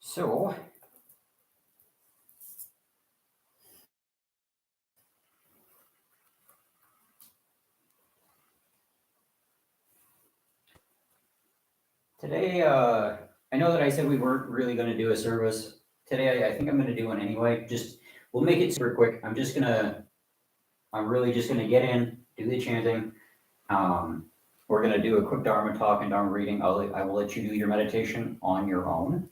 So, today, I know that I said we weren't really going to do a service. Today, I think I'm going to do one anyway. We'll make it super quick. I'm really just going to get in, do the chanting. We're going to do a quick Dharma talk and Dharma reading. I will let you do your meditation on your own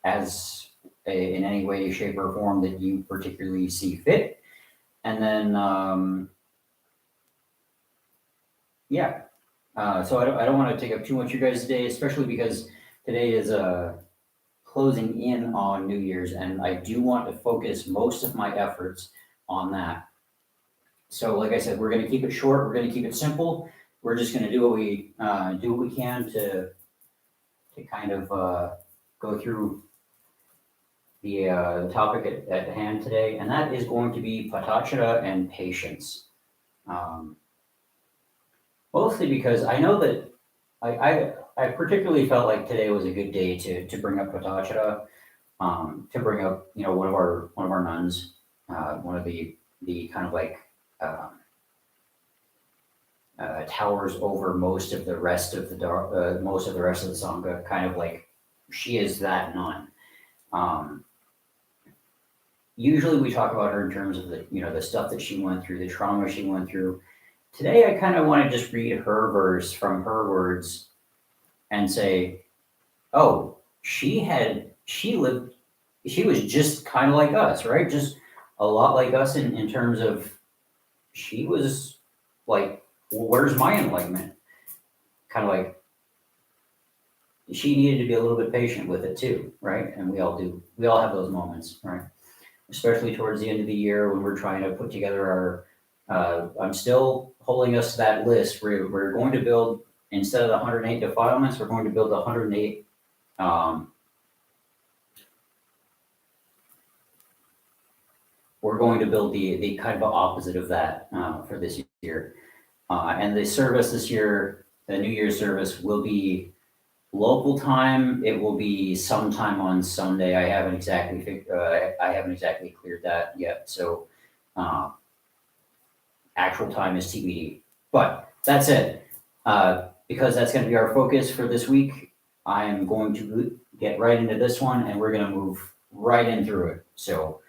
in any way, shape, or form that you particularly see fit. And then, yeah. So I don't want to take up too much of your guys' day, especially because today is closing in on New Year's, and I do want to focus most of my efforts on that. So, like I said, we're going to keep it short. We're going to keep it simple. We're just going to do what we can to kind of go through the topic at hand today, and that is going to be Patacara and patience. Mostly because I know that I particularly felt like today was a good day to bring up Patacara, to bring up one of our nuns, one of the kind of like towers over most of the rest of the sangha, kind of like she is that nun. Usually we talk about her in terms of the stuff that she went through, the trauma she went through. Today I kind of want to just read her verse from her words and say, oh, she was just kind of like us, right? Just a lot like us in terms of she was like, well, where's my enlightenment? Kind of like she needed to be a little bit patient with it too, right? And we all do. We all have those moments, right? Especially towards the end of the year when we're trying to put together our, I'm still holding us to that list. We're going to build, instead of the 108 defilements, we're going to build the 108 we're going to build the kind of opposite of that for this year. And the service this year, the New Year's service, will be local time. It will be sometime on Sunday. I haven't exactly cleared that yet. So actual time is TBD. But that's it. Because that's going to be our focus for this week, I am going to get right into this one, and we're going to move right in through it. So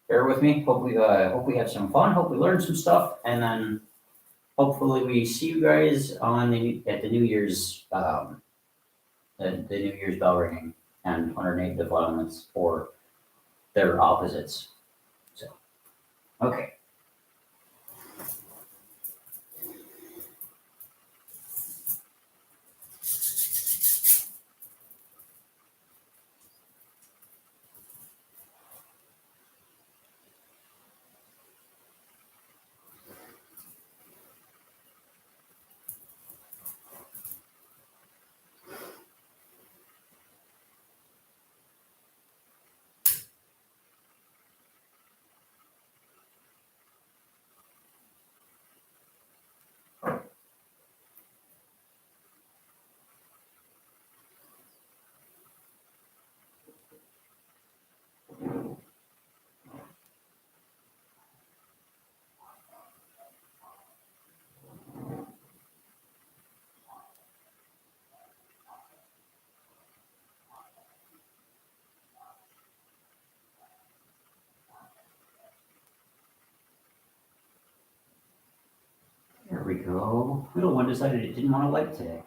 bear with me. Hope we have some fun. Hope we learn some stuff, and then hopefully we see you guys at the New Year's the New Year's bell ringing and 108 defilements or their opposites. So okay. There we go. Little one decided it didn't want to light today.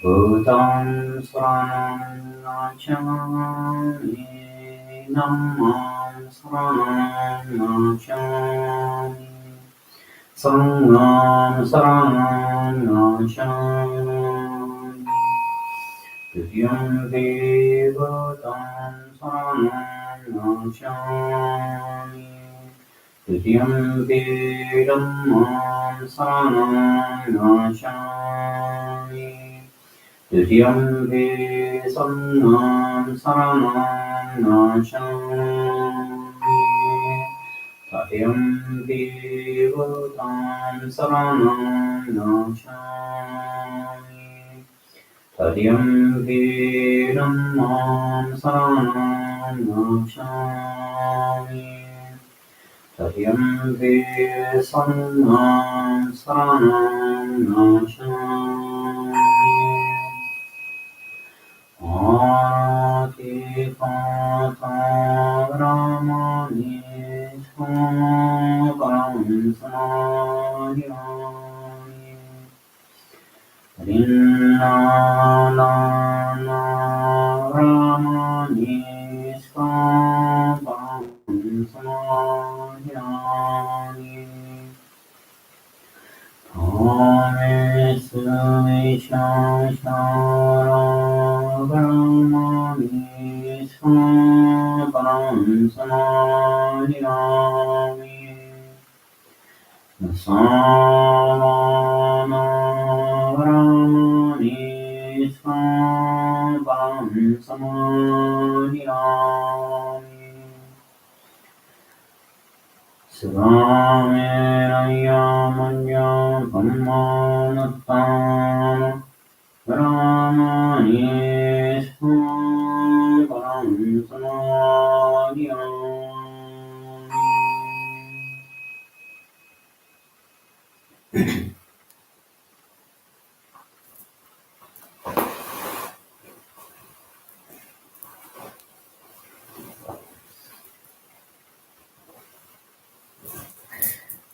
Buddham Saranam Nachami Dhammam Saranam Nachami Sangham Saranam Nachami Tutyampi Buddham Saranam Nachami Tutyampi Dhammam Saranam Nachami Tutyampi Sangham Saranam Nachami Tatyampi Buddham Saranam Nachami Tatyampi Dhammam Saranam Nachami Tatyampi Sangham Saranam Nachami Ātipātāramani Sākaram Sāyāni Rinnānāramani Sākaram Sāyāni Brahmani Sākaram Sāyāmi Samana Brahmani Sākaram Sāyāmi Svamirayamanyam Pammanattam Brahmani Sākaram Sāyāmi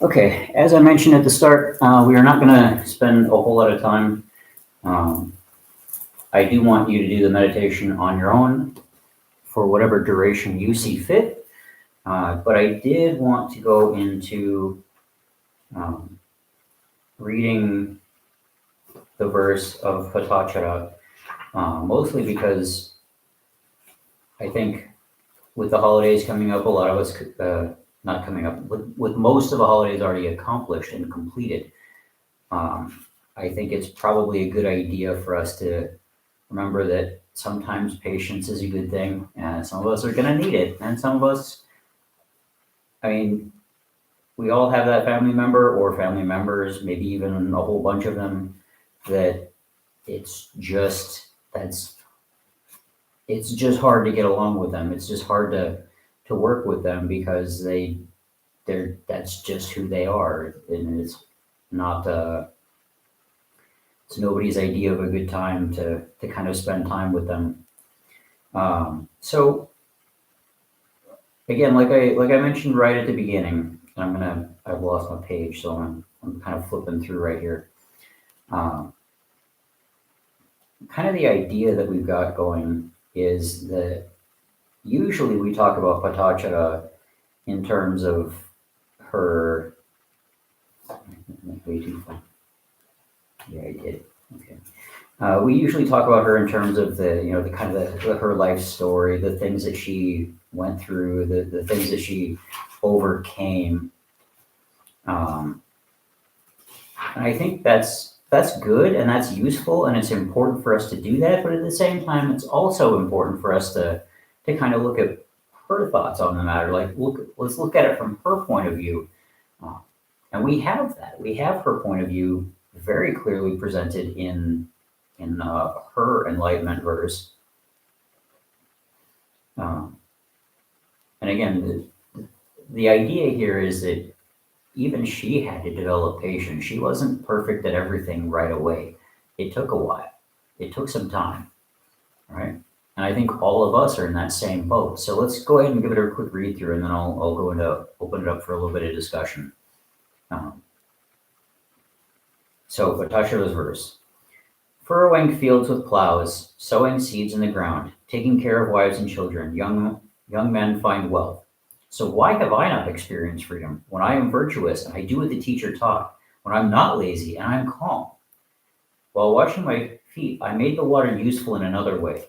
Okay, as I mentioned at the start, we are not going to spend a whole lot of time. I do want you to do the meditation on your own for whatever duration you see fit, but I did want to go into reading the verse of Patacara, mostly because I think with the holidays coming up, a lot of us not coming up, with most of the holidays already accomplished and completed, I think it's probably a good idea for us to remember that sometimes patience is a good thing, and some of us are going to need it, and some of us, I mean, we all have that family member or family members, maybe even a whole bunch of them, that it's just hard to get along with them. It's just hard to work with them because that's just who they are, and it's not it's nobody's idea of a good time to kind of spend time with them. So again, like I mentioned right at the beginning, I've lost my page, so I'm kind of flipping through right here. Kind of the idea that we've got going is that usually we talk about Patacara in terms of her. Way too far. Yeah, I did. Okay. We usually talk about her in terms of the kind of her life story, the things that she went through, the things that she overcame. And I think that's good and that's useful and it's important for us to do that. But at the same time, it's also important for us to kind of look at her thoughts on the matter. Like, let's look at it from her point of view. And we have that. We have her point of view very clearly presented in her enlightenment verse. Um, and again, the idea here is that even she had to develop patience. She wasn't perfect at everything right away. It took a while. It took some time, right? And I think all of us are in that same boat. So let's go ahead and give it a quick read through, and then I'll go into open it up for a little bit of discussion. Um, so Patachara's verse. Furrowing fields with plows, sowing seeds in the ground, taking care of wives and children, young men find wealth. So why have I not experienced freedom when I am virtuous and I do what the teacher taught, when I'm not lazy and I'm calm? While washing my feet, I made the water useful in another way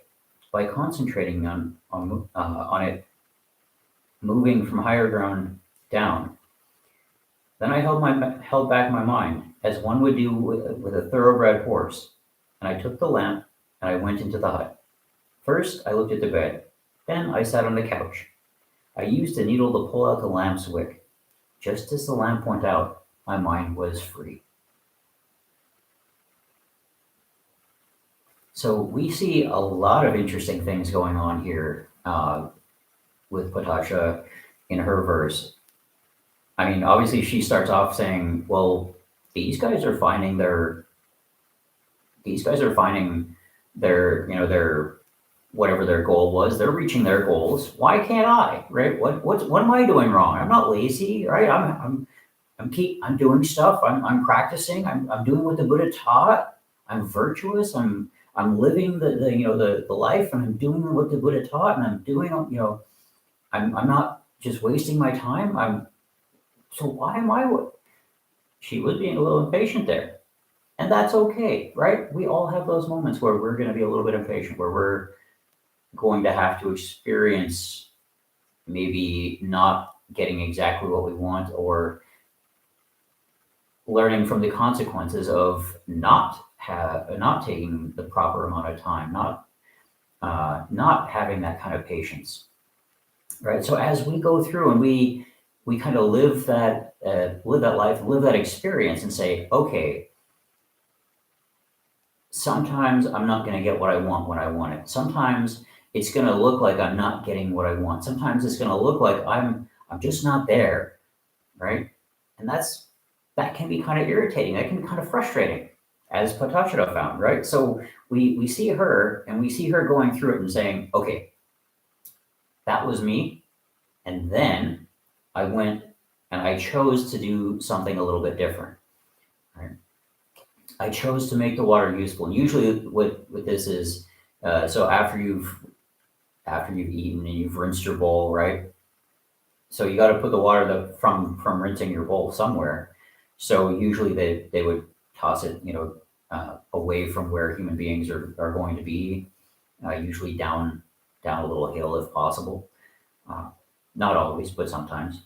by concentrating on it moving from higher ground down. Then I held back my mind, as one would do with a thoroughbred horse, and I took the lamp and I went into the hut. First, I looked at the bed. Then I sat on the couch. I used a needle to pull out the lamp's wick. Just as the lamp went out, my mind was free. So we see a lot of interesting things going on here with Patacha in her verse. I mean, obviously, she starts off saying, "Well, these guys are finding their, these guys are finding their whatever their goal was. They're reaching their goals. Why can't I? Right? What am I doing wrong? I'm not lazy, right? I'm doing stuff. I'm practicing. I'm doing what the Buddha taught. I'm virtuous. I'm living the life, and I'm doing what the Buddha taught, and I'm doing I'm not just wasting my time. So why am I? She was being a little impatient there, and that's okay, right? We all have those moments where we're going to be a little bit impatient, where we're going to have to experience maybe not getting exactly what we want, or learning from the consequences of not taking the proper amount of time, not having that kind of patience, right? So as we go through and we kind of live that life, live that experience, and say, okay, sometimes I'm not going to get what I want when I want it. Sometimes it's going to look like I'm not getting what I want. Sometimes it's going to look like I'm just not there, right? And that can be kind of irritating. That can be kind of frustrating, as Patachara found, right? So we see her, and we see her going through it and saying, okay, that was me. And then I went and I chose to do something a little bit different, right? I chose to make the water useful. And usually what this is, so after you've eaten and you've rinsed your bowl, right? So you got to put the water from rinsing your bowl somewhere. So usually they would toss it, away from where human beings are going to be, usually down a little hill if possible. Uh, Not always, but sometimes.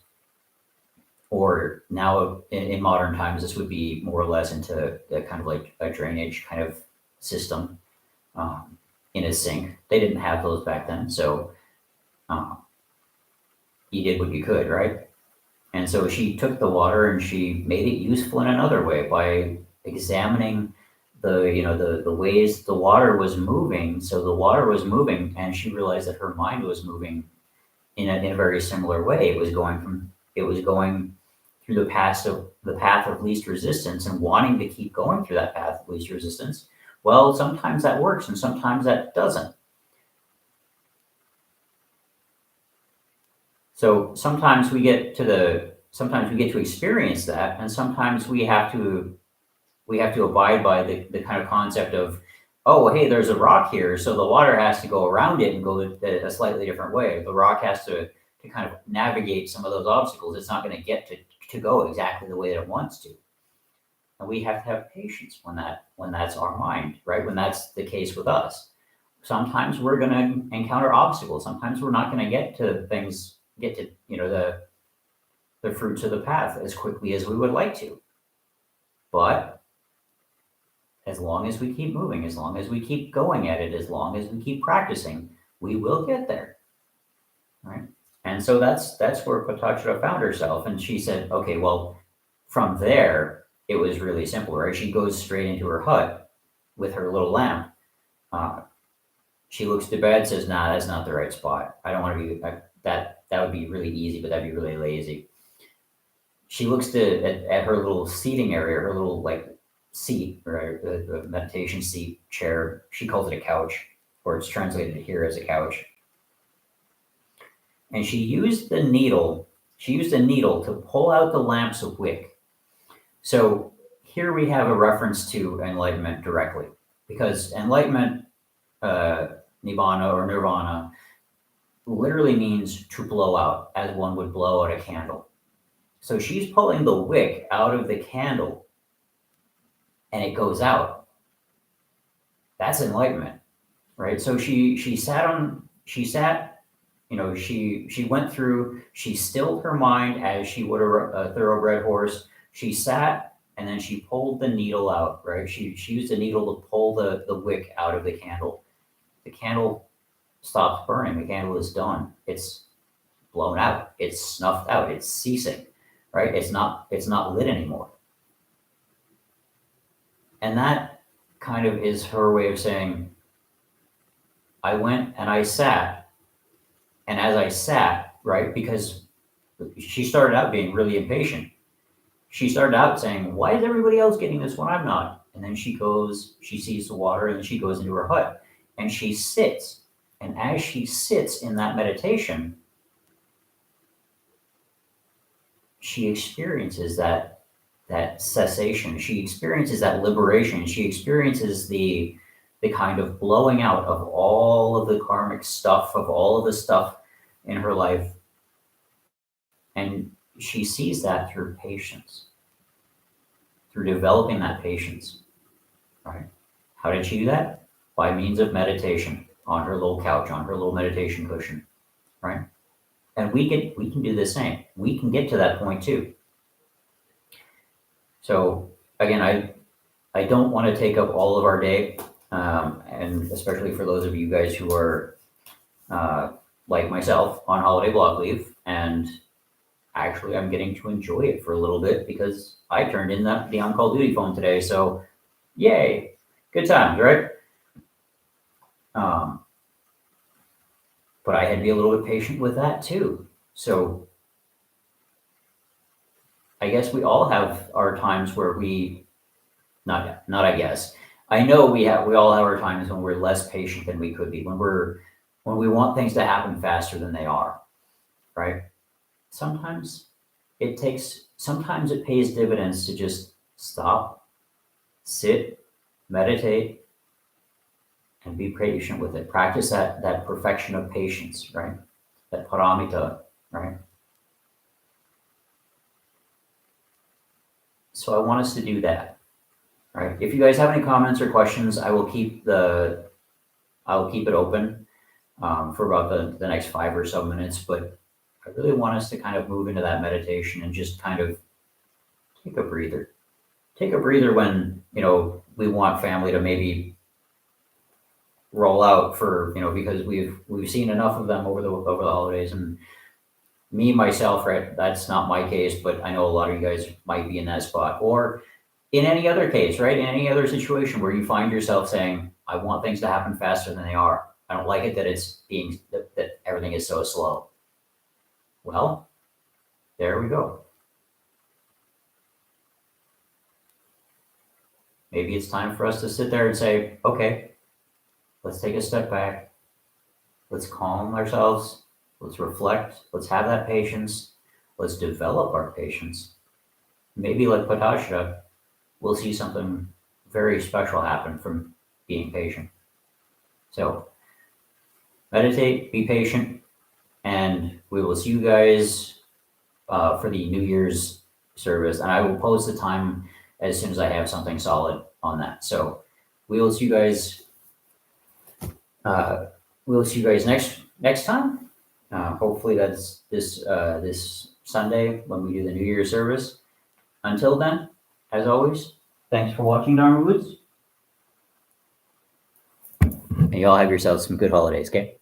Or now in modern times, this would be more or less into a kind of like a drainage kind of system, in a sink. They didn't have those back then, so uh, you did what you could, right? And so she took the water and she made it useful in another way by examining the ways the water was moving. So the water was moving, and she realized that her mind was moving in a very similar way. It was going through the path of least resistance, and wanting to keep going through that path of least resistance. Well, sometimes that works and sometimes that doesn't. So sometimes we get to experience that, and sometimes we have to abide by the kind of concept of, oh, hey, there's a rock here, so the water has to go around it and go a slightly different way. The rock has to kind of navigate some of those obstacles. It's not going to get to go exactly the way that it wants to. And we have to have patience when that's our mind, right? When that's the case with us. Sometimes we're going to encounter obstacles. Sometimes we're not going to get to the fruits of the path as quickly as we would like to. But as long as we keep moving, as long as we keep going at it, as long as we keep practicing, we will get there, right? And so that's where Patachara found herself, and she said, okay, well, from there, it was really simple, right? She goes straight into her hut with her little lamp. She looks to bed, says, "Nah, that's not the right spot. I don't want to be that. That would be really easy, but that'd be really lazy." She looks at her little seating area, her little like seat or a meditation seat chair. She calls it a couch, or it's translated here as a couch. And she used the needle. She used a needle to pull out the lamp's wick. So here we have a reference to enlightenment directly, because enlightenment, nibbana or nirvana, literally means to blow out, as one would blow out a candle. So she's pulling the wick out of the candle, and it goes out. That's enlightenment, right? So she sat. She went through. She stilled her mind as she would a thoroughbred horse. She sat, and then she pulled the needle out, right? She used the needle to pull the wick out of the candle. The candle stops burning. The candle is done. It's blown out. It's snuffed out. It's ceasing, right? It's not lit anymore. And that kind of is her way of saying, I went and I sat, and as I sat, right, because she started out being really impatient. She started out saying, why is everybody else getting this when I'm not? And then she sees the water, and then she goes into her hut, and she sits. And as she sits in that meditation, she experiences that cessation. She experiences that liberation. She experiences the kind of blowing out of all of the karmic stuff, of all of the stuff in her life. And she sees that through patience, through developing that patience, right? How did she do that? By means of meditation on her little couch, on her little meditation cushion, right? And we can do the same. We can get to that point too. So again, I don't want to take up all of our day, and especially for those of you guys who are like myself on holiday block leave, and actually I'm getting to enjoy it for a little bit because I turned in the on-call duty phone today. So yay, good times, right? But I had to be a little bit patient with that too. So I guess we all have our times where not I guess. I know we all have our times when we're less patient than we could be, when we want things to happen faster than they are, right? Sometimes it pays dividends to just stop, sit, meditate, and be patient with it. Practice that perfection of patience, right? That paramita, right? So I want us to do that, right? If you guys have any comments or questions, I will keep it open for about the next 5 or so minutes. But I really want us to kind of move into that meditation and just kind of take a breather. Take a breather when we want family to maybe roll out for because we've seen enough of them over the holidays. And me myself, right, that's not my case, but I know a lot of you guys might be in that spot, or in any other case, right, in any other situation where you find yourself saying, I want things to happen faster than they are. I don't like it that that everything is so slow. Well, there we go. Maybe it's time for us to sit there and say, okay, let's take a step back. Let's calm ourselves. Let's reflect. Let's have that patience. Let's develop our patience. Maybe like Patacara, we'll see something very special happen from being patient. So meditate, be patient, and we will see you guys for the New Year's service. And I will post the time as soon as I have something solid on that. So we will see you guys. We'll see you guys next time. Hopefully that's this Sunday when we do the New Year's service. Until then, as always, thanks for watching Dharma Woods. And you all have yourselves some good holidays, okay?